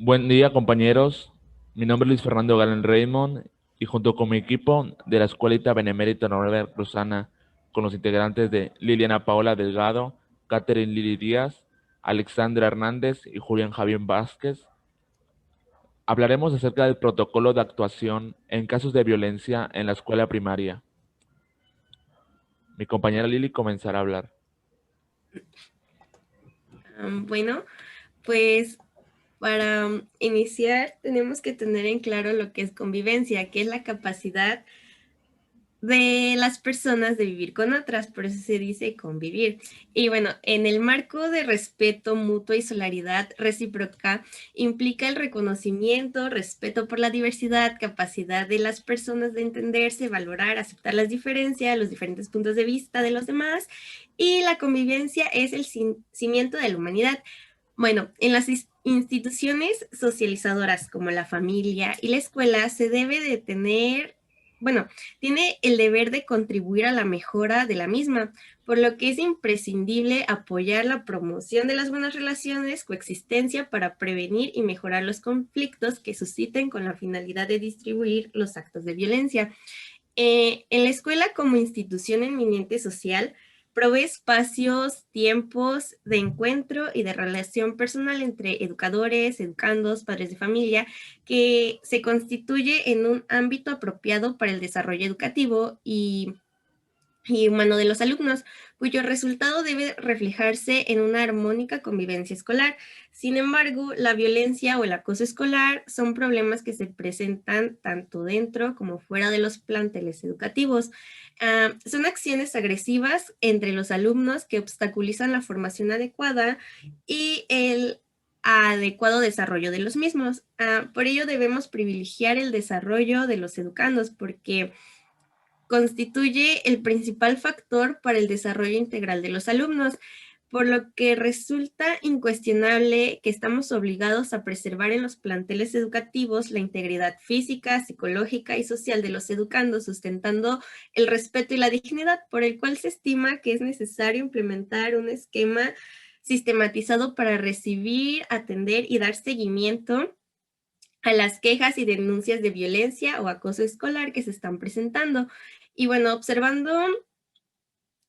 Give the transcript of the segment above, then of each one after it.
Buen día, compañeros. Mi nombre es Luis Fernando Galán Raymond y junto con mi equipo de la Escuelita Benemérita Norbert Cruzana, con los integrantes de Liliana Paola Delgado, Catherine Lili Díaz, Alexandra Hernández y Julián Javier Vázquez, hablaremos acerca del protocolo de actuación en casos de violencia en la escuela primaria. Mi compañera Lili comenzará a hablar. Bueno, pues para iniciar tenemos que tener en claro lo que es convivencia, que es la capacidad de las personas de vivir con otras, por eso se dice convivir. Y bueno, en el marco de respeto mutuo y solidaridad recíproca, implica el reconocimiento, respeto por la diversidad, capacidad de las personas de entenderse, valorar, aceptar las diferencias, los diferentes puntos de vista de los demás, y la convivencia es el cimiento de la humanidad. Bueno, en las instituciones socializadoras como la familia y la escuela se debe de tener, bueno, tiene el deber de contribuir a la mejora de la misma, por lo que es imprescindible apoyar la promoción de las buenas relaciones, coexistencia para prevenir y mejorar los conflictos que susciten con la finalidad de distribuir los actos de violencia. En la escuela como institución eminente social, provee espacios, tiempos de encuentro y de relación personal entre educadores, educandos, padres de familia, que se constituye en un ámbito apropiado para el desarrollo educativo y humano de los alumnos, cuyo resultado debe reflejarse en una armónica convivencia escolar. Sin embargo, la violencia o el acoso escolar son problemas que se presentan tanto dentro como fuera de los planteles educativos. Son acciones agresivas entre los alumnos que obstaculizan la formación adecuada y el adecuado desarrollo de los mismos. Por ello debemos privilegiar el desarrollo de los educandos porque constituye el principal factor para el desarrollo integral de los alumnos, por lo que resulta incuestionable que estamos obligados a preservar en los planteles educativos la integridad física, psicológica y social de los educandos, sustentando el respeto y la dignidad, por el cual se estima que es necesario implementar un esquema sistematizado para recibir, atender y dar seguimiento a las quejas y denuncias de violencia o acoso escolar que se están presentando. Y bueno, observando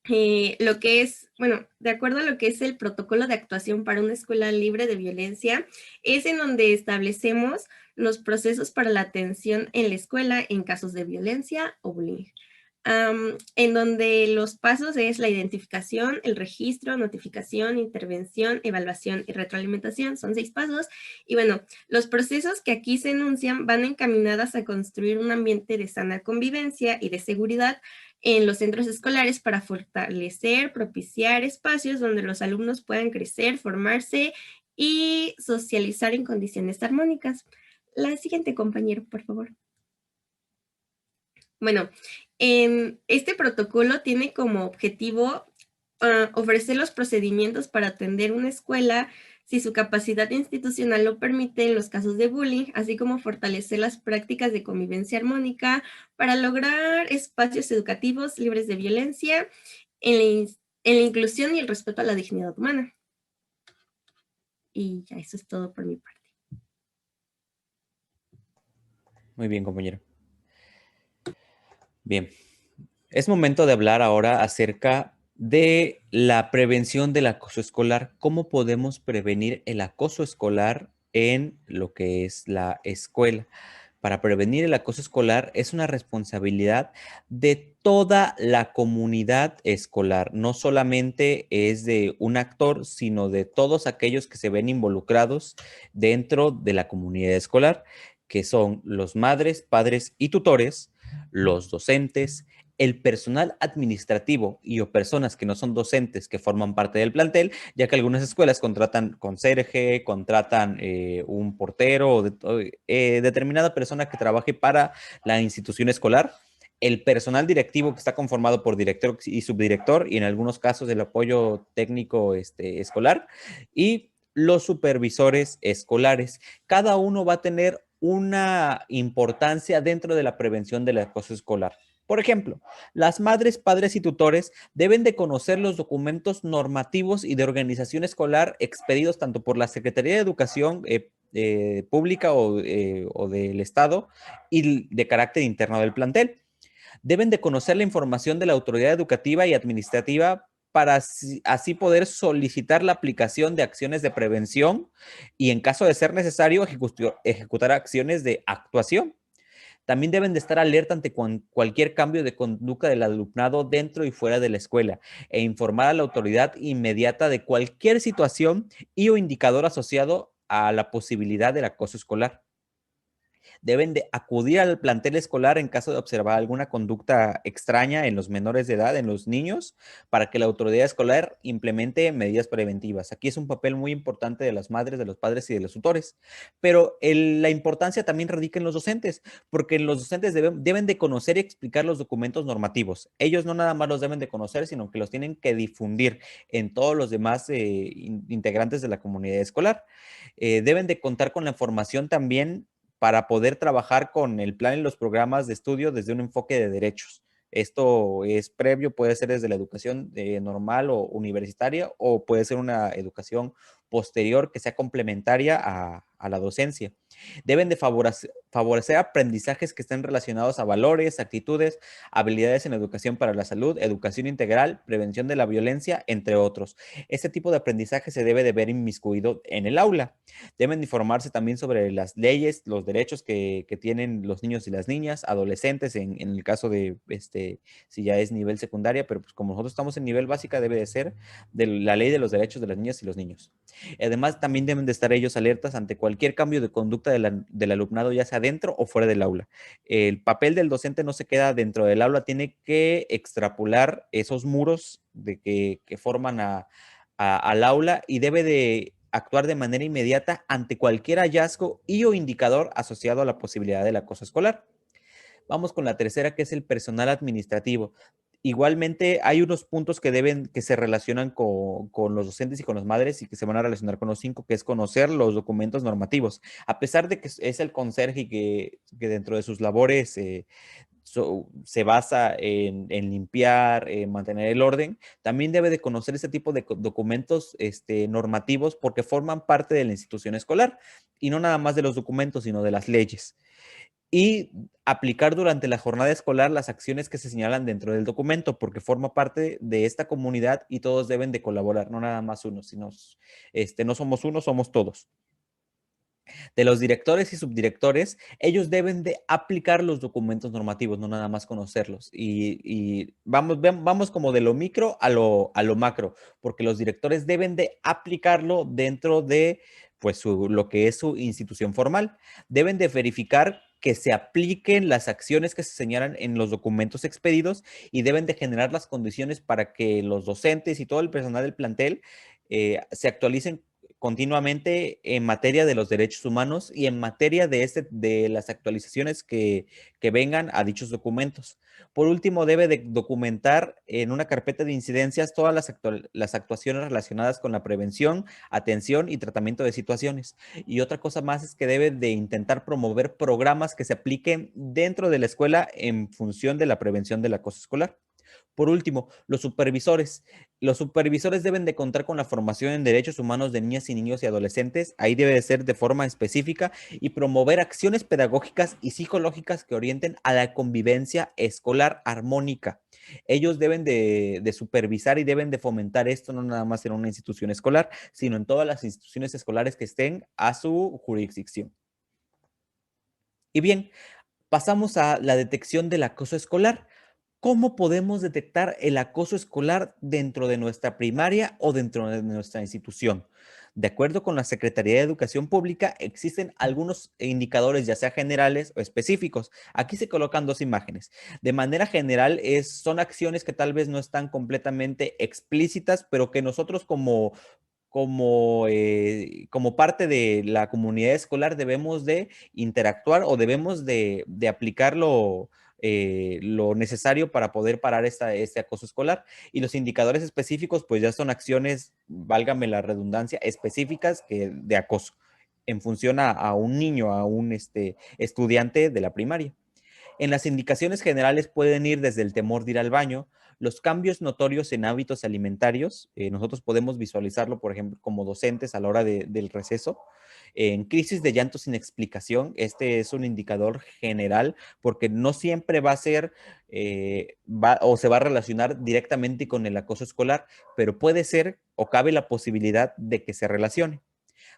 lo que es, bueno, de acuerdo a lo que es el protocolo de actuación para una escuela libre de violencia, es en donde establecemos los procesos para la atención en la escuela en casos de violencia o bullying. En donde los pasos es la identificación, el registro, notificación, intervención, evaluación y retroalimentación. Son 6 pasos. Y bueno, los procesos que aquí se enuncian van encaminadas a construir un ambiente de sana convivencia y de seguridad en los centros escolares para fortalecer, propiciar espacios donde los alumnos puedan crecer, formarse y socializar en condiciones armónicas. La siguiente, compañero, por favor. Bueno, este protocolo tiene como objetivo ofrecer los procedimientos para atender una escuela si su capacidad institucional lo permite en los casos de bullying, así como fortalecer las prácticas de convivencia armónica para lograr espacios educativos libres de violencia en la inclusión y el respeto a la dignidad humana. Y ya eso es todo por mi parte. Muy bien, compañero. Bien, es momento de hablar ahora acerca de la prevención del acoso escolar. ¿Cómo podemos prevenir el acoso escolar en lo que es la escuela? Para prevenir el acoso escolar es una responsabilidad de toda la comunidad escolar. No solamente es de un actor, sino de todos aquellos que se ven involucrados dentro de la comunidad escolar, que son los madres, padres y tutores, los docentes, el personal administrativo y o personas que no son docentes que forman parte del plantel, ya que algunas escuelas contratan conserje, contratan un portero o determinada persona que trabaje para la institución escolar, el personal directivo que está conformado por director y subdirector y en algunos casos el apoyo técnico escolar y los supervisores escolares. Cada uno va a tener una importancia dentro de la prevención del acoso escolar. Por ejemplo, las madres, padres y tutores deben de conocer los documentos normativos y de organización escolar expedidos tanto por la Secretaría de Educación pública o del Estado y de carácter interno del plantel. Deben de conocer la información de la autoridad educativa y administrativa para así poder solicitar la aplicación de acciones de prevención y, en caso de ser necesario, ejecutar acciones de actuación. También deben de estar alerta ante cualquier cambio de conducta del alumnado dentro y fuera de la escuela e informar a la autoridad inmediata de cualquier situación y o indicador asociado a la posibilidad del acoso escolar. Deben de acudir al plantel escolar en caso de observar alguna conducta extraña en los menores de edad, en los niños, para que la autoridad escolar implemente medidas preventivas. Aquí es un papel muy importante de las madres, de los padres y de los tutores, pero la importancia también radica en los docentes, porque los docentes deben de conocer y explicar los documentos normativos. Ellos no nada más los deben de conocer, sino que los tienen que difundir en todos los demás integrantes de la comunidad escolar. Deben de contar con la información también para poder trabajar con el plan y los programas de estudio desde un enfoque de derechos. Esto es previo, puede ser desde la educación normal o universitaria, o puede ser una educación posterior que sea complementaria a la docencia. Deben de favorecer aprendizajes que estén relacionados a valores, actitudes, habilidades en educación para la salud, educación integral, prevención de la violencia, entre otros. Este tipo de aprendizaje se debe de ver inmiscuido en el aula. Deben informarse también sobre las leyes, los derechos que tienen los niños y las niñas, adolescentes, en el caso de, si ya es nivel secundaria, pero pues como nosotros estamos en nivel básica, debe de ser de la ley de los derechos de las niñas y los niños. Además, también deben de estar ellos alertas ante cualquier cambio de conducta del alumnado, ya sea dentro o fuera del aula. El papel del docente no se queda dentro del aula, tiene que extrapolar esos muros que forman al aula y debe de actuar de manera inmediata ante cualquier hallazgo y o indicador asociado a la posibilidad del acoso escolar. Vamos con la tercera, que es el personal administrativo. Igualmente, hay unos puntos que se relacionan con los docentes y con las madres y que se van a relacionar con los 5, que es conocer los documentos normativos. A pesar de que es el conserje y que dentro de sus labores se basa en limpiar, en mantener el orden, también debe de conocer este tipo de documentos normativos, porque forman parte de la institución escolar y no nada más de los documentos, sino de las leyes. Y aplicar durante la jornada escolar las acciones que se señalan dentro del documento, porque forma parte de esta comunidad y todos deben de colaborar, no nada más uno, sino no somos uno, somos todos. De los directores y subdirectores, ellos deben de aplicar los documentos normativos, no nada más conocerlos. Y vamos como de lo micro a lo macro, porque los directores deben de aplicarlo dentro de pues lo que es su institución formal. Deben de verificar que se apliquen las acciones que se señalan en los documentos expedidos y deben de generar las condiciones para que los docentes y todo el personal del plantel se actualicen continuamente en materia de los derechos humanos y en materia de las actualizaciones que vengan a dichos documentos. Por último, debe de documentar en una carpeta de incidencias todas las actuaciones relacionadas con la prevención, atención y tratamiento de situaciones. Y otra cosa más es que debe de intentar promover programas que se apliquen dentro de la escuela en función de la prevención del acoso escolar. Por último, los supervisores. Los supervisores deben de contar con la formación en derechos humanos de niñas y niños y adolescentes. Ahí debe de ser de forma específica y promover acciones pedagógicas y psicológicas que orienten a la convivencia escolar armónica. Ellos deben de supervisar y deben de fomentar esto no nada más en una institución escolar, sino en todas las instituciones escolares que estén a su jurisdicción. Y bien, pasamos a la detección del acoso escolar. ¿Cómo podemos detectar el acoso escolar dentro de nuestra primaria o dentro de nuestra institución? De acuerdo con la Secretaría de Educación Pública, existen algunos indicadores, ya sea generales o específicos. Aquí se colocan dos imágenes. De manera general, son acciones que tal vez no están completamente explícitas, pero que nosotros como parte de la comunidad escolar debemos de interactuar o debemos de aplicarlo lo necesario para poder parar este acoso escolar. Y los indicadores específicos, pues ya son acciones, válgame la redundancia, específicas de acoso en función a un niño, a un estudiante de la primaria. En las indicaciones generales pueden ir desde el temor de ir al baño, los cambios notorios en hábitos alimentarios, nosotros podemos visualizarlo, por ejemplo, como docentes a la hora del receso, En crisis de llanto sin explicación, este es un indicador general porque no siempre va a ser o se va a relacionar directamente con el acoso escolar, pero puede ser o cabe la posibilidad de que se relacione.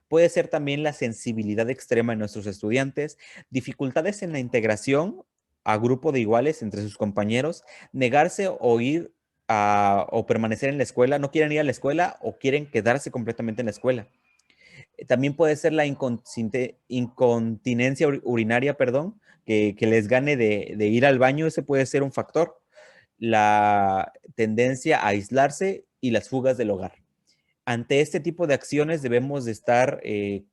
Puede ser también la sensibilidad extrema en nuestros estudiantes, dificultades en la integración a grupo de iguales entre sus compañeros, negarse o ir o permanecer en la escuela, no quieren ir a la escuela o quieren quedarse completamente en la escuela. También puede ser la incontinencia urinaria, perdón, que les gane de ir al baño, ese puede ser un factor. La tendencia a aislarse y las fugas del hogar. Ante este tipo de acciones debemos de estar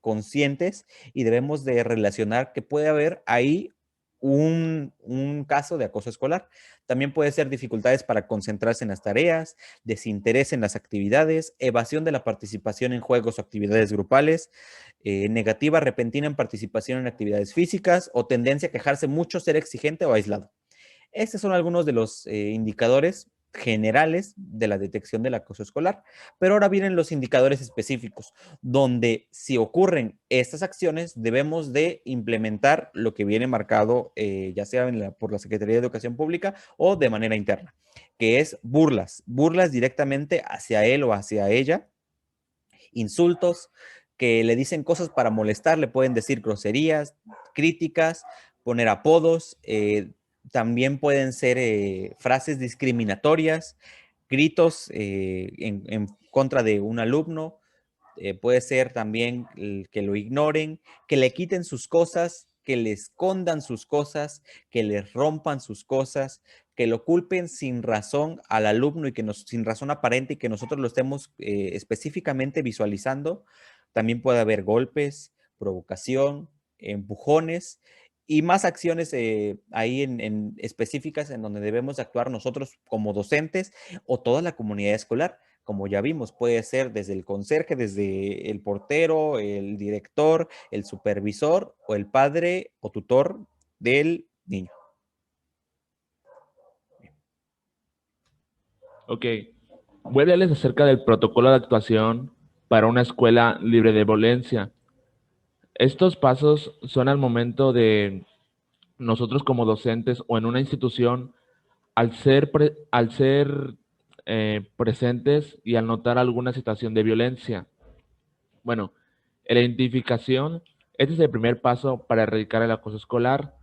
conscientes y debemos de relacionar que puede haber ahí un caso de acoso escolar. También puede ser dificultades para concentrarse en las tareas, desinterés en las actividades, evasión de la participación en juegos o actividades grupales, negativa repentina en participación en actividades físicas o tendencia a quejarse mucho, ser exigente o aislado. Estos son algunos de los indicadores generales de la detección del acoso escolar, pero ahora vienen los indicadores específicos, donde si ocurren estas acciones debemos de implementar lo que viene marcado ya sea por la Secretaría de Educación Pública o de manera interna, que es burlas directamente hacia él o hacia ella, insultos, que le dicen cosas para molestar, le pueden decir groserías, críticas, poner apodos, también pueden ser frases discriminatorias, gritos en contra de un alumno, puede ser también que lo ignoren, que le quiten sus cosas, que le escondan sus cosas, que le rompan sus cosas, que lo culpen sin razón al alumno y sin razón aparente y que nosotros lo estemos específicamente visualizando. También puede haber golpes, provocación, empujones y más acciones ahí en específicas en donde debemos actuar nosotros como docentes o toda la comunidad escolar. Como ya vimos, puede ser desde el conserje, desde el portero, el director, el supervisor o el padre o tutor del niño. Ok, voy a hablarles acerca del protocolo de actuación para una escuela libre de violencia. Estos pasos son al momento de nosotros como docentes o en una institución, al ser presentes y al notar alguna situación de violencia. Bueno, la identificación, este es el primer paso para erradicar el acoso escolar.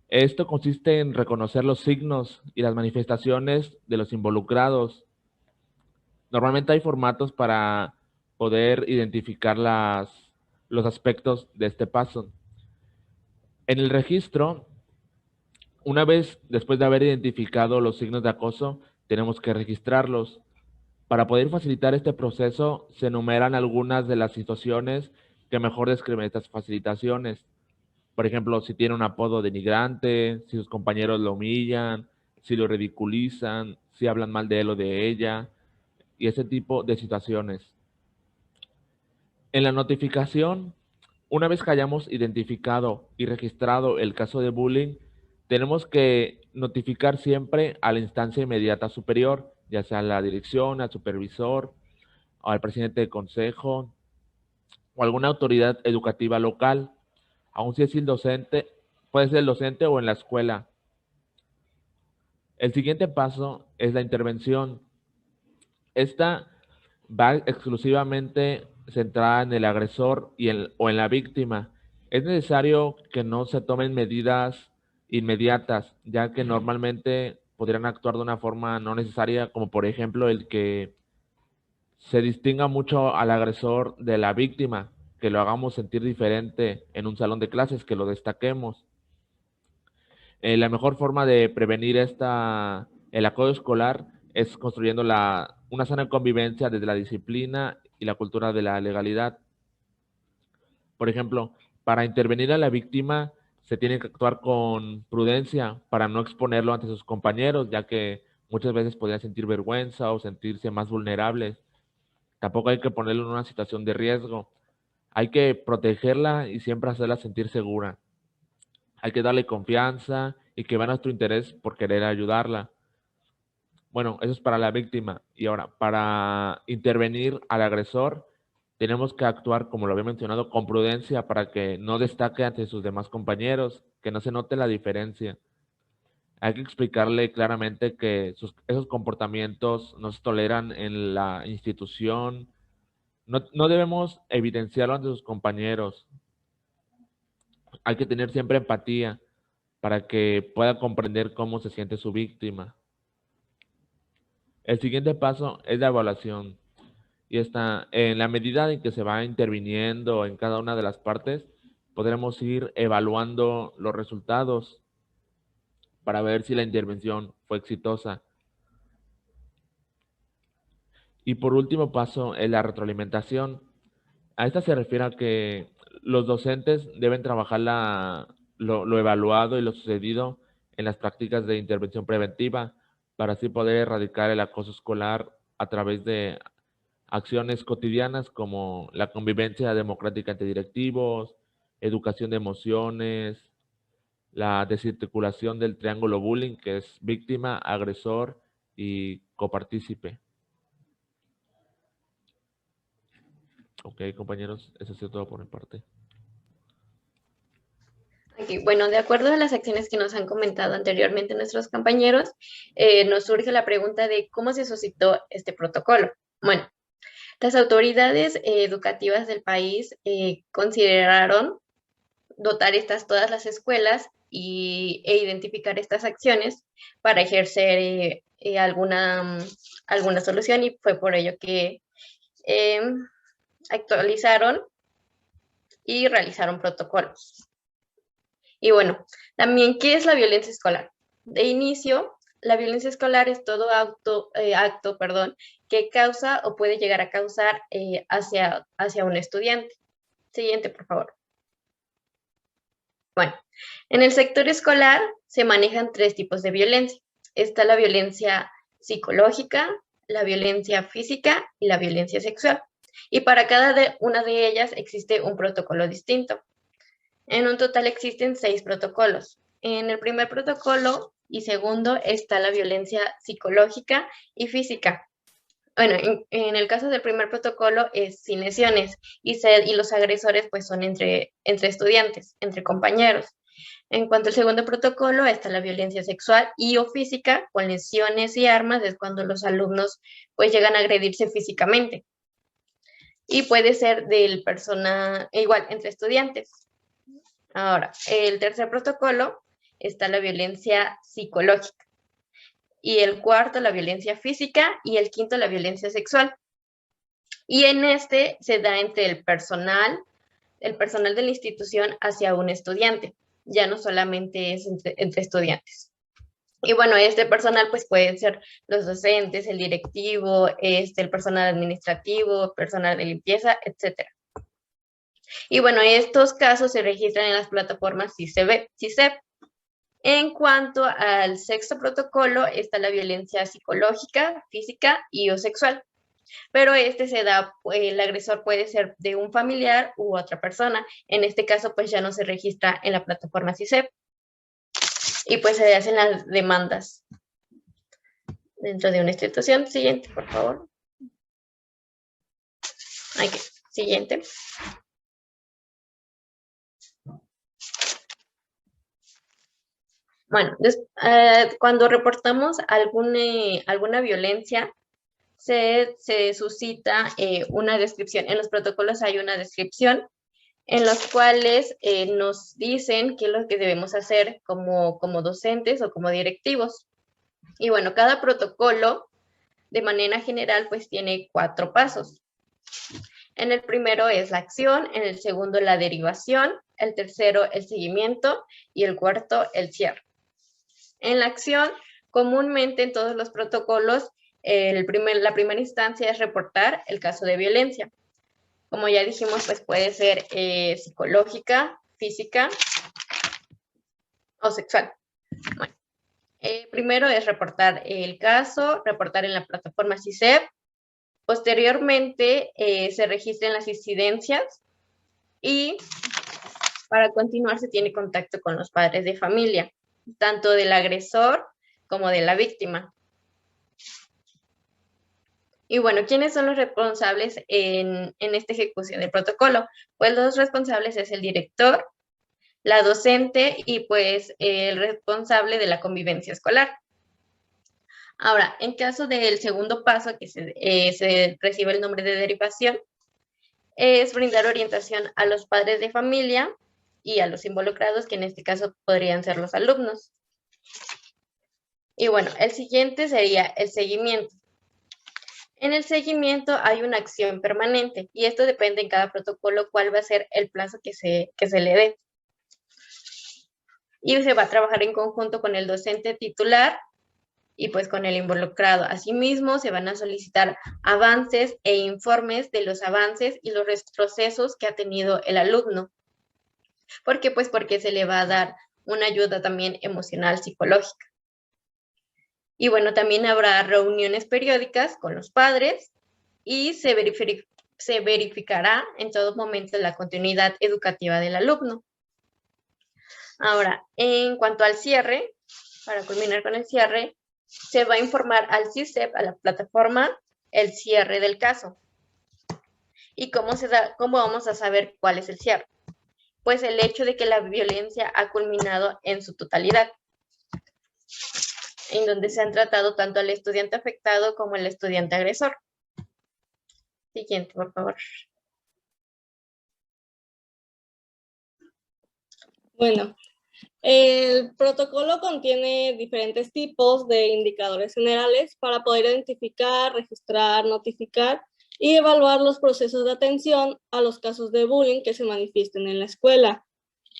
Esto consiste en reconocer los signos y las manifestaciones de los involucrados. Normalmente hay formatos para poder identificar los aspectos de este paso. En el registro, una vez después de haber identificado los signos de acoso, tenemos que registrarlos. Para poder facilitar este proceso, se enumeran algunas de las situaciones que mejor describen estas facilitaciones. Por ejemplo, si tiene un apodo denigrante, si sus compañeros lo humillan, si lo ridiculizan, si hablan mal de él o de ella, y ese tipo de situaciones. En la notificación, una vez que hayamos identificado y registrado el caso de bullying, tenemos que notificar siempre a la instancia inmediata superior, ya sea a la dirección, al supervisor, o al presidente del consejo, o alguna autoridad educativa local, aun si es el docente, puede ser el docente o en la escuela. El siguiente paso es la intervención. Esta va exclusivamente centrada en el agresor o en la víctima. Es necesario que no se tomen medidas inmediatas, ya que normalmente podrían actuar de una forma no necesaria, como por ejemplo el que se distinga mucho al agresor de la víctima, que lo hagamos sentir diferente en un salón de clases, que lo destaquemos. La mejor forma de prevenir el acoso escolar es construyendo una sana convivencia desde la disciplina y la cultura de la legalidad. Por ejemplo, para intervenir a la víctima se tiene que actuar con prudencia para no exponerlo ante sus compañeros, ya que muchas veces podría sentir vergüenza o sentirse más vulnerables. Tampoco hay que ponerlo en una situación de riesgo. Hay que protegerla y siempre hacerla sentir segura. Hay que darle confianza y que va a nuestro interés por querer ayudarla. Bueno, eso es para la víctima. Y ahora, para intervenir al agresor, Tenemos que actuar, como lo había mencionado, con prudencia para que no destaque ante sus demás compañeros, que no se note la diferencia. Hay que explicarle claramente que esos comportamientos no se toleran en la institución. No debemos evidenciarlo ante sus compañeros. Hay que tener siempre empatía para que pueda comprender cómo se siente su víctima. El siguiente paso es la evaluación. Y está en la medida en que se va interviniendo en cada una de las partes, podremos ir evaluando los resultados para ver si la intervención fue exitosa. Y por último paso es la retroalimentación. A esta se refiere a que los docentes deben trabajar lo evaluado y lo sucedido en las prácticas de intervención preventiva para así poder erradicar el acoso escolar a través de acciones cotidianas como la convivencia democrática entre directivos, educación de emociones, la desarticulación del triángulo bullying, que es víctima, agresor y copartícipe. Ok, compañeros, eso ha sido todo por mi parte. Okay, bueno, de acuerdo a las acciones que nos han comentado anteriormente nuestros compañeros, nos surge la pregunta de cómo se suscitó este protocolo. Bueno, las autoridades educativas del país consideraron dotar todas las escuelas e identificar estas acciones para ejercer alguna solución, y fue por ello que actualizaron y realizaron protocolos. Y bueno, también, ¿qué es la violencia escolar? De inicio, la violencia escolar es todo acto que causa o puede llegar a causar hacia un estudiante. Siguiente, por favor. Bueno, en el sector escolar se manejan 3 tipos de violencia. Está la violencia psicológica, la violencia física y la violencia sexual. Y para cada una de ellas existe un protocolo distinto. En un total existen 6 protocolos. En el primer protocolo y segundo está la violencia psicológica y física. Bueno, en el caso del primer protocolo es sin lesiones y los agresores pues son entre estudiantes, entre compañeros. En cuanto al segundo protocolo está la violencia sexual y o física con lesiones y armas, es cuando los alumnos pues llegan a agredirse físicamente. Y puede ser igual entre estudiantes. Ahora, el tercer protocolo está la violencia psicológica, y el cuarto la violencia física, y el quinto la violencia sexual. Y en este se da entre el personal de la institución hacia un estudiante, ya no solamente es entre estudiantes. Y bueno, este personal pues pueden ser los docentes, el directivo, el personal administrativo, personal de limpieza, etcétera. Y bueno, estos casos se registran en las plataformas CISEP. En cuanto al sexto protocolo, está la violencia psicológica, física y o sexual. Pero el agresor puede ser de un familiar u otra persona. En este caso, pues ya no se registra en la plataforma CISEP. Y pues se hacen las demandas dentro de una institución. Siguiente, por favor. Okay. Siguiente. Bueno, cuando reportamos alguna violencia, se suscita una descripción. En los protocolos hay una descripción en los cuales nos dicen qué es lo que debemos hacer como docentes o como directivos. Y bueno, cada protocolo, de manera general, pues tiene 4 pasos. En el primero es la acción, en el segundo la derivación, el tercero el seguimiento y el cuarto el cierre. En la acción, comúnmente en todos los protocolos, la primera instancia es reportar el caso de violencia. Como ya dijimos, pues puede ser psicológica, física o sexual. Bueno, primero es reportar el caso, reportar en la plataforma CISEP. Posteriormente se registran las incidencias y para continuar se tiene contacto con los padres de familia, tanto del agresor como de la víctima. Y bueno, ¿quiénes son los responsables en esta ejecución del protocolo? Pues los responsables es el director, la docente y pues el responsable de la convivencia escolar. Ahora, en caso del segundo paso, que se recibe el nombre de derivación, es brindar orientación a los padres de familia y a los involucrados, que en este caso podrían ser los alumnos. Y bueno, el siguiente sería el seguimiento. En el seguimiento hay una acción permanente y esto depende en cada protocolo cuál va a ser el plazo que se le dé. Y se va a trabajar en conjunto con el docente titular y pues con el involucrado. Asimismo, se van a solicitar avances e informes de los avances y los retrocesos que ha tenido el alumno. ¿Por qué? Pues porque se le va a dar una ayuda también emocional, psicológica. Y bueno, también habrá reuniones periódicas con los padres y se verificará en todo momento la continuidad educativa del alumno. Ahora, en cuanto al cierre, para culminar con el cierre, se va a informar al CISEP, a la plataforma, el cierre del caso. ¿Y cómo vamos a saber cuál es el cierre? Pues el hecho de que la violencia ha culminado en su totalidad, en donde se han tratado tanto al estudiante afectado como al estudiante agresor. Siguiente, por favor. Bueno, el protocolo contiene diferentes tipos de indicadores generales para poder identificar, registrar, notificar y evaluar los procesos de atención a los casos de bullying que se manifiesten en la escuela.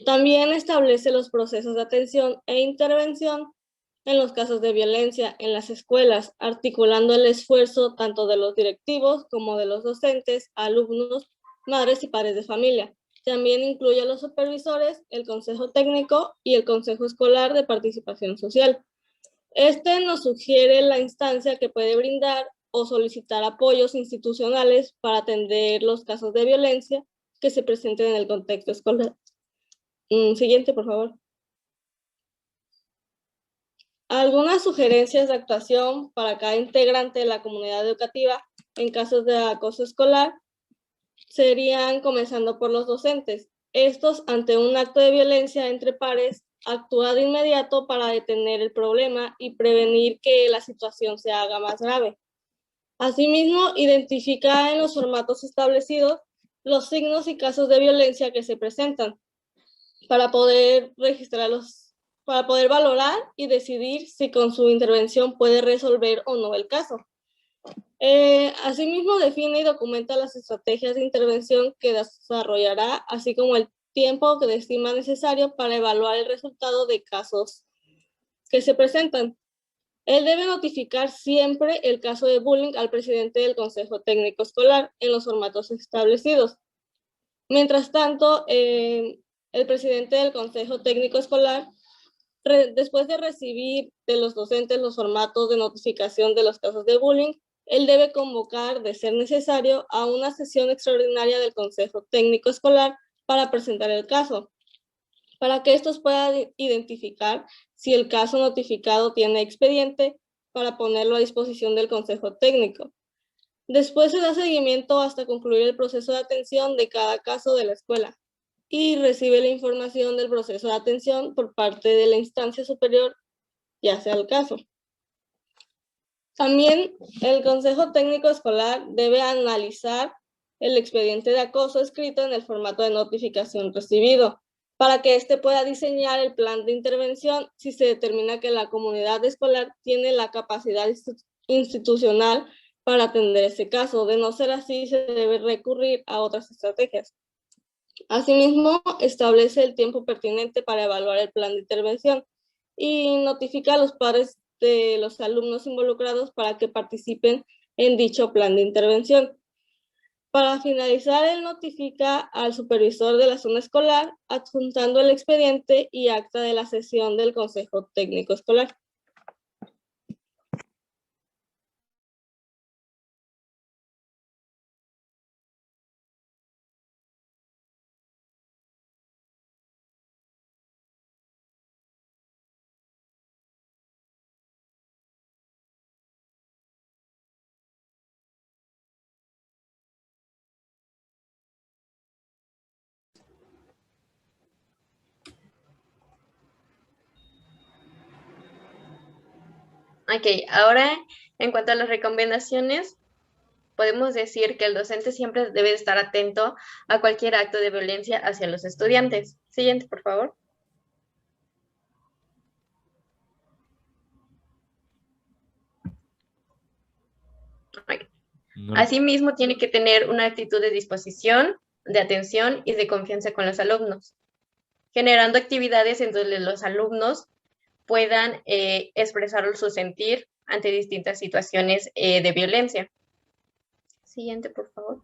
También establece los procesos de atención e intervención en los casos de violencia en las escuelas, articulando el esfuerzo tanto de los directivos como de los docentes, alumnos, madres y padres de familia. También incluye a los supervisores, el consejo técnico y el consejo escolar de participación social. Este nos sugiere la instancia que puede brindar o solicitar apoyos institucionales para atender los casos de violencia que se presenten en el contexto escolar. Siguiente, por favor. Algunas sugerencias de actuación para cada integrante de la comunidad educativa en casos de acoso escolar serían comenzando por los docentes. Estos, ante un acto de violencia entre pares, actúan de inmediato para detener el problema y prevenir que la situación se haga más grave. Asimismo, identifica en los formatos establecidos los signos y casos de violencia que se presentan para poder registrarlos, para poder valorar y decidir si con su intervención puede resolver o no el caso. Asimismo, define y documenta las estrategias de intervención que desarrollará, así como el tiempo que estima necesario para evaluar el resultado de casos que se presentan. Él debe notificar siempre el caso de bullying al presidente del Consejo Técnico Escolar en los formatos establecidos. Mientras tanto, el presidente del Consejo Técnico Escolar, después de recibir de los docentes los formatos de notificación de los casos de bullying, él debe convocar, de ser necesario, a una sesión extraordinaria del Consejo Técnico Escolar para presentar el caso, para que estos puedan identificar si el caso notificado tiene expediente para ponerlo a disposición del Consejo Técnico. Después se da seguimiento hasta concluir el proceso de atención de cada caso de la escuela y recibe la información del proceso de atención por parte de la instancia superior, ya sea el caso. También el Consejo Técnico Escolar debe analizar el expediente de acoso escrito en el formato de notificación recibido, para que éste pueda diseñar el plan de intervención si se determina que la comunidad escolar tiene la capacidad institucional para atender ese caso. De no ser así, se debe recurrir a otras estrategias. Asimismo, establece el tiempo pertinente para evaluar el plan de intervención y notifica a los padres de los alumnos involucrados para que participen en dicho plan de intervención. Para finalizar, él notifica al supervisor de la zona escolar adjuntando el expediente y acta de la sesión del Consejo Técnico Escolar. Ok, ahora en cuanto a las recomendaciones, podemos decir que el docente siempre debe estar atento a cualquier acto de violencia hacia los estudiantes. Siguiente, por favor. Ok. No, Asimismo, tiene que tener una actitud de disposición, de atención y de confianza con los alumnos, generando actividades en donde los alumnos puedan expresar su sentir ante distintas situaciones de violencia. Siguiente, por favor.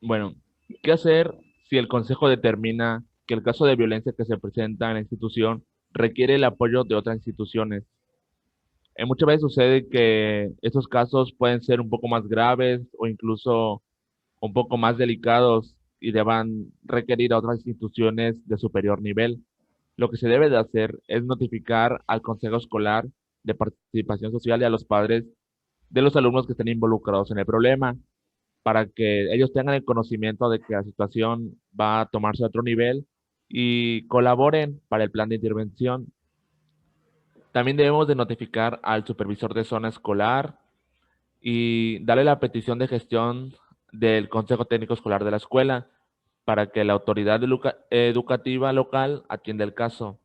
bueno, ¿qué hacer si el consejo determina que el caso de violencia que se presenta en la institución requiere el apoyo de otras instituciones? Muchas veces sucede que estos casos pueden ser un poco más graves o incluso un poco más delicados y deban requerir a otras instituciones de superior nivel. Lo que se debe de hacer es notificar al consejo escolar de participación social y a los padres de los alumnos que estén involucrados en el problema, para que ellos tengan el conocimiento de que la situación va a tomarse a otro nivel y colaboren para el plan de intervención. También debemos de notificar al supervisor de zona escolar y darle la petición de gestión del Consejo Técnico Escolar de la escuela para que la autoridad educativa local atienda el caso.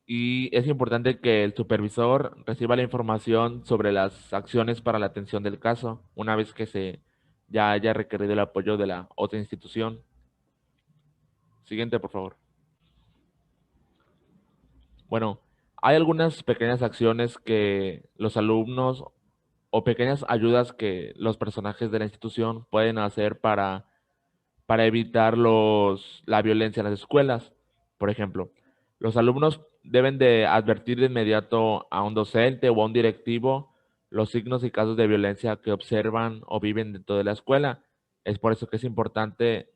Y es importante que el supervisor reciba la información sobre las acciones para la atención del caso una vez que se ya haya requerido el apoyo de la otra institución. Siguiente, por favor. Bueno, hay algunas pequeñas acciones que los alumnos o pequeñas ayudas que los personajes de la institución pueden hacer para evitar la violencia en las escuelas. Por ejemplo, los alumnos deben de advertir de inmediato a un docente o a un directivo los signos y casos de violencia que observan o viven dentro de la escuela. Es por eso que es importante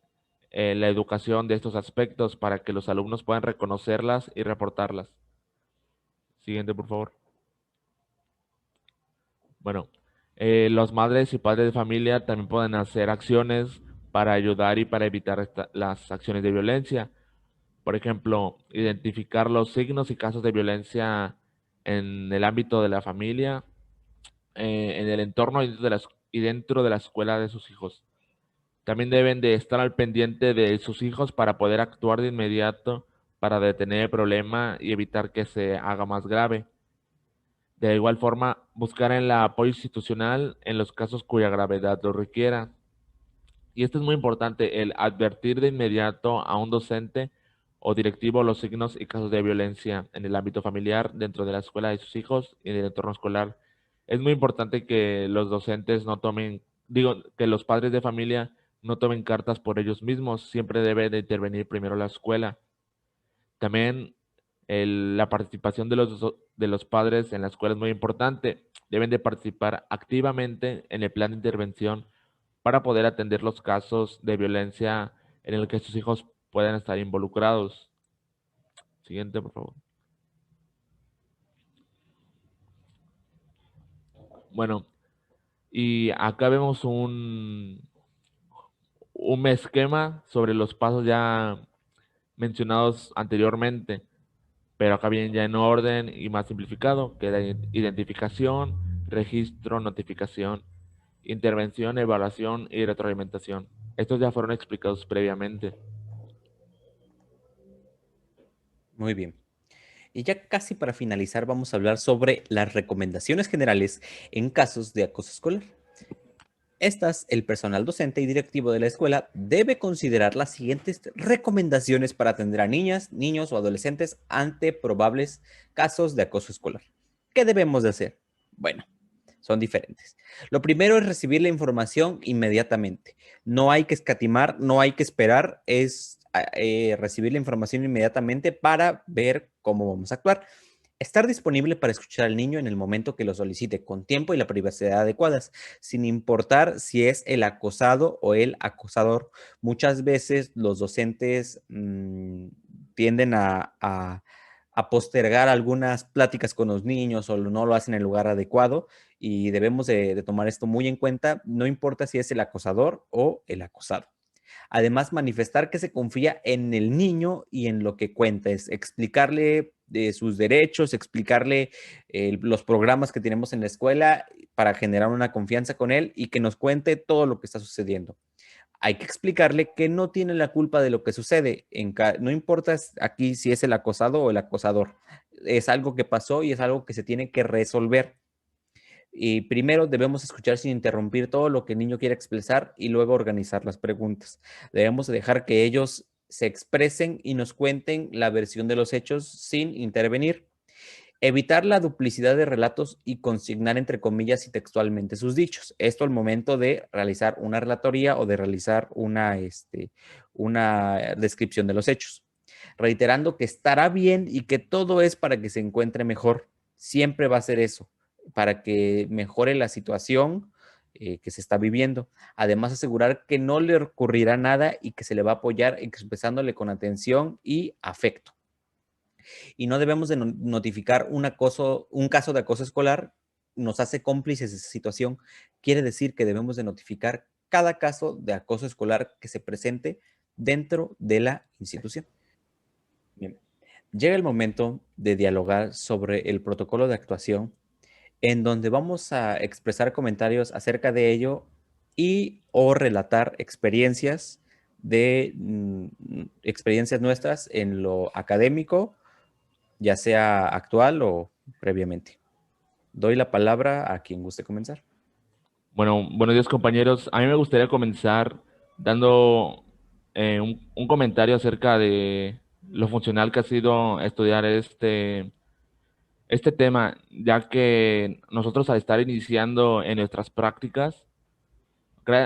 la educación de estos aspectos para que los alumnos puedan reconocerlas y reportarlas. Siguiente, por favor. Bueno, los madres y padres de familia también pueden hacer acciones para ayudar y para evitar las acciones de violencia. Por ejemplo, identificar los signos y casos de violencia en el ámbito de la familia, en el entorno y dentro de la escuela de sus hijos. También deben de estar al pendiente de sus hijos para poder actuar de inmediato para detener el problema y evitar que se haga más grave. De igual forma, buscar el apoyo institucional en los casos cuya gravedad lo requiera. Y esto es muy importante, el advertir de inmediato a un docente o directivo los signos y casos de violencia en el ámbito familiar, dentro de la escuela de sus hijos y del entorno escolar. Es muy importante que los docentes no tomen, digo, que los padres de familia no tomen cartas por ellos mismos, siempre debe de intervenir primero la escuela. También la participación de los padres en la escuela es muy importante. Deben de participar activamente en el plan de intervención para poder atender los casos de violencia en el que sus hijos puedan estar involucrados. Siguiente, por favor. Bueno, y acá vemos un esquema sobre los pasos ya mencionados anteriormente, pero acá vienen ya en orden y más simplificado, que es identificación, registro, notificación, intervención, evaluación y retroalimentación. Estos ya fueron explicados previamente. Muy bien. Y ya casi para finalizar vamos a hablar sobre las recomendaciones generales en casos de acoso escolar. Estas, el personal docente y directivo de la escuela debe considerar las siguientes recomendaciones para atender a niñas, niños o adolescentes ante probables casos de acoso escolar. ¿Qué debemos de hacer? Bueno, son diferentes. Lo primero es recibir la información inmediatamente. No hay que escatimar, no hay que esperar, es recibir la información inmediatamente para ver cómo vamos a actuar. Estar disponible para escuchar al niño en el momento que lo solicite, con tiempo y la privacidad adecuadas, sin importar si es el acosado o el acosador. Muchas veces los docentes tienden a postergar algunas pláticas con los niños o no lo hacen en el lugar adecuado y debemos de tomar esto muy en cuenta, no importa si es el acosador o el acosado. Además, manifestar que se confía en el niño y en lo que cuenta, es explicarle de sus derechos, explicarle los programas que tenemos en la escuela para generar una confianza con él y que nos cuente todo lo que está sucediendo. Hay que explicarle que no tiene la culpa de lo que sucede. No importa aquí si es el acosado o el acosador. Es algo que pasó y es algo que se tiene que resolver. Y primero debemos escuchar sin interrumpir todo lo que el niño quiere expresar y luego organizar las preguntas. Debemos dejar que ellos se expresen y nos cuenten la versión de los hechos sin intervenir. Evitar la duplicidad de relatos y consignar entre comillas y textualmente sus dichos. Esto al momento de realizar una relatoría o de realizar una descripción de los hechos. Reiterando que estará bien y que todo es para que se encuentre mejor. Siempre va a ser eso, para que mejore la situación que se está viviendo. Además, asegurar que no le ocurrirá nada y que se le va a apoyar expresándole con atención y afecto. Y no debemos de notificar un caso de acoso escolar, nos hace cómplices de esa situación. Quiere decir que debemos de notificar cada caso de acoso escolar que se presente dentro de la institución. Bien. Llega el momento de dialogar sobre el protocolo de actuación, en donde vamos a expresar comentarios acerca de ello y o relatar experiencias experiencias nuestras en lo académico, ya sea actual o previamente. Doy la palabra a quien guste comenzar. Bueno, buenos días compañeros. A mí me gustaría comenzar dando un comentario acerca de lo funcional que ha sido estudiar este tema, ya que nosotros al estar iniciando en nuestras prácticas,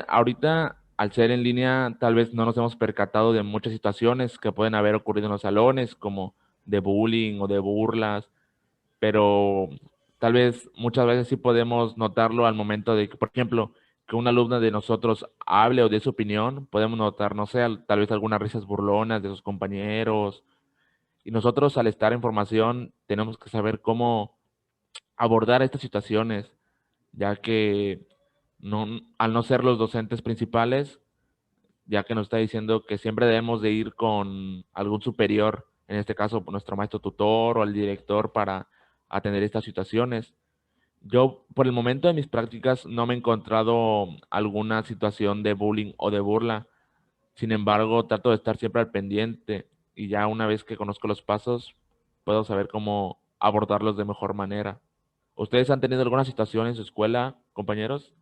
ahorita al ser en línea tal vez no nos hemos percatado de muchas situaciones que pueden haber ocurrido en los salones, como de bullying o de burlas, pero tal vez muchas veces sí podemos notarlo al momento de que, por ejemplo, que una alumna de nosotros hable o dé su opinión, podemos notar, no sé, tal vez algunas risas burlonas de sus compañeros. Y nosotros al estar en formación tenemos que saber cómo abordar estas situaciones, ya que no, al no ser los docentes principales, ya que nos está diciendo que siempre debemos de ir con algún superior, en este caso nuestro maestro tutor o el director para atender estas situaciones. Yo, por el momento de mis prácticas, no me he encontrado alguna situación de bullying o de burla. Sin embargo, trato de estar siempre al pendiente y ya una vez que conozco los pasos, puedo saber cómo abordarlos de mejor manera. ¿Ustedes han tenido alguna situación en su escuela, compañeros?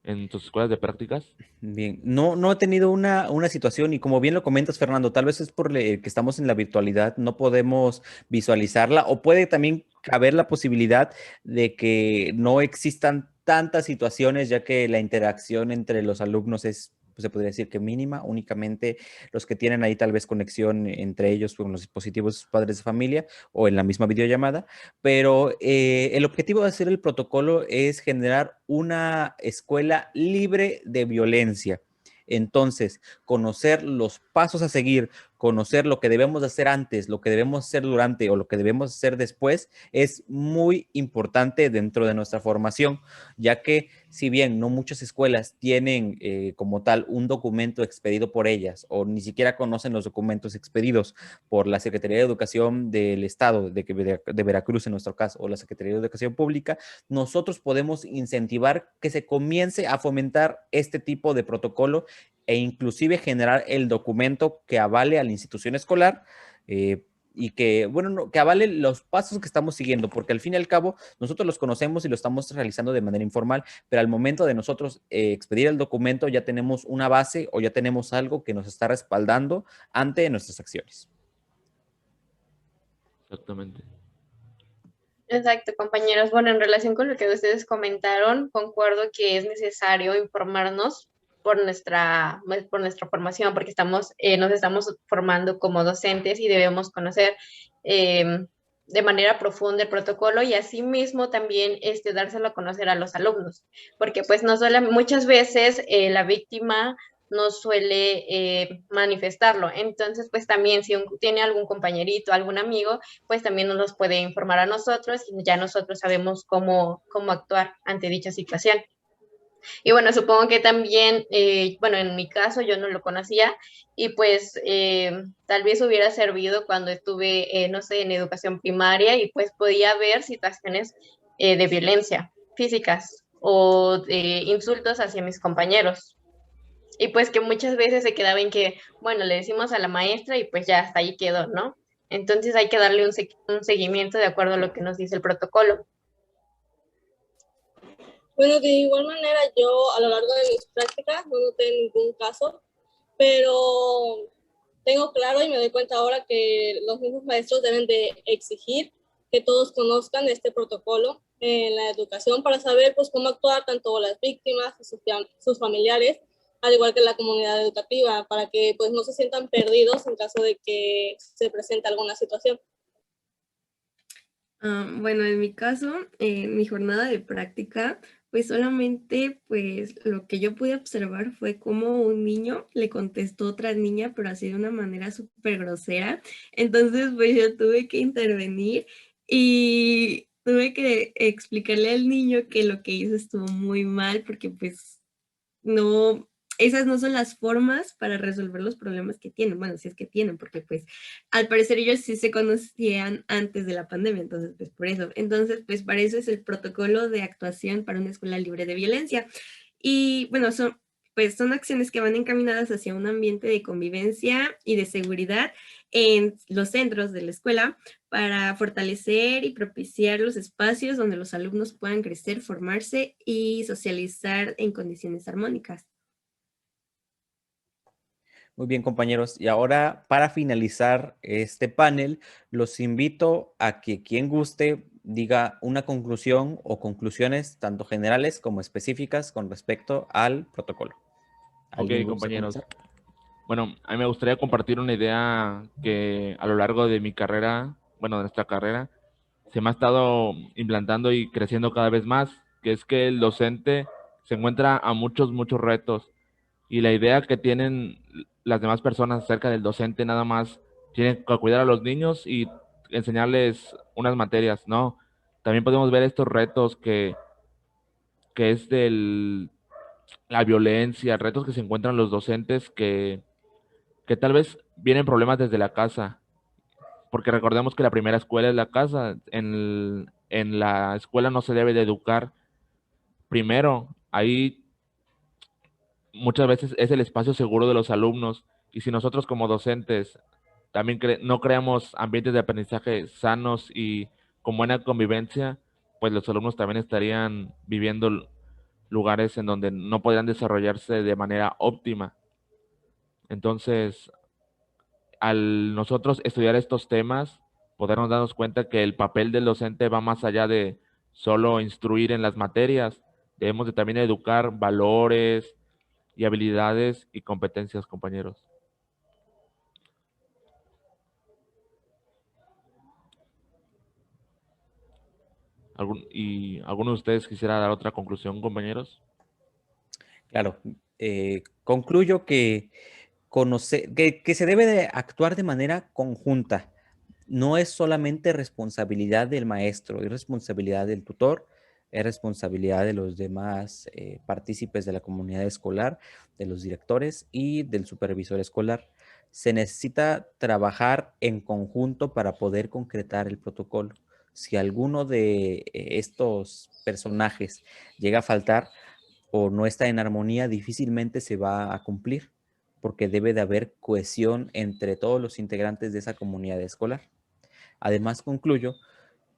¿En sus escuelas de prácticas? Bien, no he tenido una situación y como bien lo comentas, Fernando, tal vez es por que estamos en la virtualidad, no podemos visualizarla o puede también caber la posibilidad de que no existan tantas situaciones, ya que la interacción entre los alumnos es, pues, se podría decir que mínima, únicamente los que tienen ahí tal vez conexión entre ellos con los dispositivos de sus padres de familia o en la misma videollamada, pero el objetivo de hacer el protocolo es generar una escuela libre de violencia. Entonces, conocer los pasos a seguir, conocer lo que debemos hacer antes, lo que debemos hacer durante o lo que debemos hacer después es muy importante dentro de nuestra formación, ya que si bien no muchas escuelas tienen como tal un documento expedido por ellas o ni siquiera conocen los documentos expedidos por la Secretaría de Educación del Estado de Veracruz en nuestro caso o la Secretaría de Educación Pública, nosotros podemos incentivar que se comience a fomentar este tipo de protocolo e inclusive generar el documento que avale a la institución escolar y que, bueno, no, que avale los pasos que estamos siguiendo, porque al fin y al cabo nosotros los conocemos y lo estamos realizando de manera informal, pero al momento de nosotros expedir el documento ya tenemos una base o ya tenemos algo que nos está respaldando ante nuestras acciones. Exactamente. Exacto, compañeros. Bueno, en relación con lo que ustedes comentaron, concuerdo que es necesario informarnos por nuestra formación, porque nos estamos formando como docentes y debemos conocer de manera profunda el protocolo y asimismo también dárselo a conocer a los alumnos, porque pues no solo muchas veces la víctima no suele manifestarlo. Entonces, pues también si tiene algún compañerito, algún amigo, pues también nos puede informar a nosotros y ya nosotros sabemos cómo actuar ante dicha situación. Y bueno, supongo que también, bueno, en mi caso yo no lo conocía y pues tal vez hubiera servido cuando estuve, no sé, en educación primaria y pues podía ver situaciones de violencia físicas o de insultos hacia mis compañeros. Y pues que muchas veces se quedaba en que, bueno, le decimos a la maestra y pues ya hasta ahí quedó, ¿no? Entonces hay que darle un seguimiento de acuerdo a lo que nos dice el protocolo. Bueno, de igual manera, yo a lo largo de mis prácticas no noté ningún caso, pero tengo claro y me doy cuenta ahora que los mismos maestros deben de exigir que todos conozcan este protocolo en la educación para saber pues cómo actuar tanto las víctimas y sus familiares, al igual que la comunidad educativa, para que pues no se sientan perdidos en caso de que se presente alguna situación. Bueno, en mi caso, en mi jornada de práctica, pues solamente pues lo que yo pude observar fue cómo un niño le contestó a otra niña, pero así de una manera súper grosera. Entonces, pues yo tuve que intervenir y tuve que explicarle al niño que lo que hizo estuvo muy mal porque pues no, esas no son las formas para resolver los problemas que tienen. Bueno, si es que tienen, porque pues al parecer ellos sí se conocían antes de la pandemia, entonces pues por eso. Entonces pues para eso es el protocolo de actuación para una escuela libre de violencia. Y bueno, son acciones que van encaminadas hacia un ambiente de convivencia y de seguridad en los centros de la escuela para fortalecer y propiciar los espacios donde los alumnos puedan crecer, formarse y socializar en condiciones armónicas. Muy bien, compañeros. Y ahora, para finalizar este panel, los invito a que quien guste diga una conclusión o conclusiones tanto generales como específicas con respecto al protocolo. Ok, ¿Alguien gusta compañeros. comenzar? Bueno, a mí me gustaría compartir una idea que a lo largo de mi carrera, bueno, de nuestra carrera, se me ha estado implantando y creciendo cada vez más, que es que el docente se encuentra a muchos retos y la idea que tienen las demás personas acerca del docente nada más tienen que cuidar a los niños y enseñarles unas materias, ¿no? También podemos ver estos retos que es la violencia, retos que se encuentran los docentes que tal vez vienen problemas desde la casa, porque recordemos que la primera escuela es la casa. En la escuela no se debe de educar primero. Ahí muchas veces es el espacio seguro de los alumnos. Y si nosotros como docentes también no creamos ambientes de aprendizaje sanos y con buena convivencia, pues los alumnos también estarían viviendo lugares en donde no podrían desarrollarse de manera óptima. Entonces, al nosotros estudiar estos temas, podernos darnos cuenta que el papel del docente va más allá de solo instruir en las materias. Debemos de también educar valores y habilidades y competencias, compañeros. ¿Y alguno de ustedes quisiera dar otra conclusión, compañeros? Claro. Concluyo que que se debe de actuar de manera conjunta. No es solamente responsabilidad del maestro, es responsabilidad del tutor, es responsabilidad de los demás partícipes de la comunidad escolar, de los directores y del supervisor escolar. Se necesita trabajar en conjunto para poder concretar el protocolo. Si alguno de estos personajes llega a faltar o no está en armonía, difícilmente se va a cumplir, porque debe de haber cohesión entre todos los integrantes de esa comunidad escolar. Además, concluyo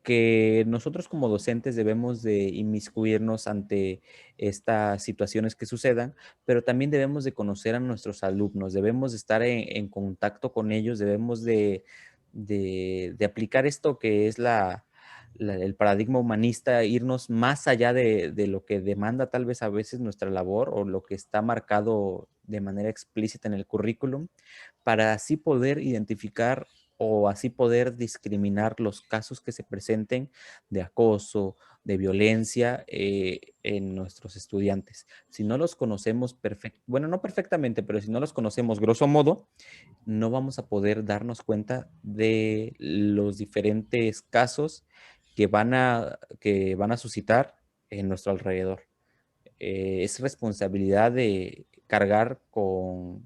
que nosotros como docentes debemos de inmiscuirnos ante estas situaciones que sucedan, pero también debemos de conocer a nuestros alumnos, debemos de estar en contacto con ellos, debemos de aplicar esto que es el paradigma humanista, irnos más allá de lo que demanda tal vez a veces nuestra labor o lo que está marcado de manera explícita en el currículum, para así poder identificar o así poder discriminar los casos que se presenten de acoso, de violencia en nuestros estudiantes. Si no los conocemos bueno, no perfectamente, pero si no los conocemos grosso modo, no vamos a poder darnos cuenta de los diferentes casos que van a suscitar en nuestro alrededor. es responsabilidad de cargar con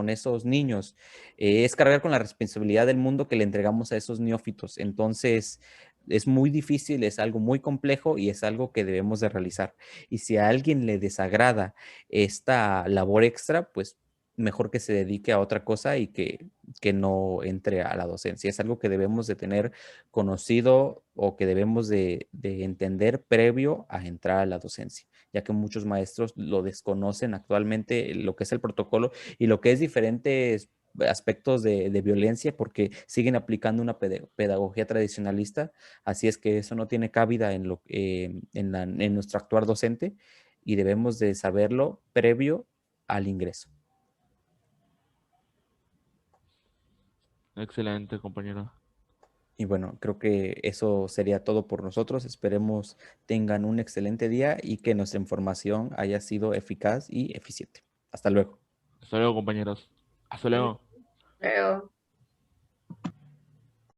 esos niños, es cargar con la responsabilidad del mundo que le entregamos a esos neófitos. Entonces, es muy difícil, es algo muy complejo y es algo que debemos de realizar. Y si a alguien le desagrada esta labor extra, pues mejor que se dedique a otra cosa y que no entre a la docencia. Es algo que debemos de tener conocido o que debemos de entender previo a entrar a la docencia, ya que muchos maestros lo desconocen actualmente, lo que es el protocolo y lo que es diferentes aspectos de violencia porque siguen aplicando una pedagogía tradicionalista, así es que eso no tiene cabida en nuestro actuar docente y debemos de saberlo previo al ingreso. Excelente, compañero. Y bueno, creo que eso sería todo por nosotros. Esperemos tengan un excelente día y que nuestra información haya sido eficaz y eficiente. Hasta luego. Hasta luego, compañeros. Hasta luego. Pero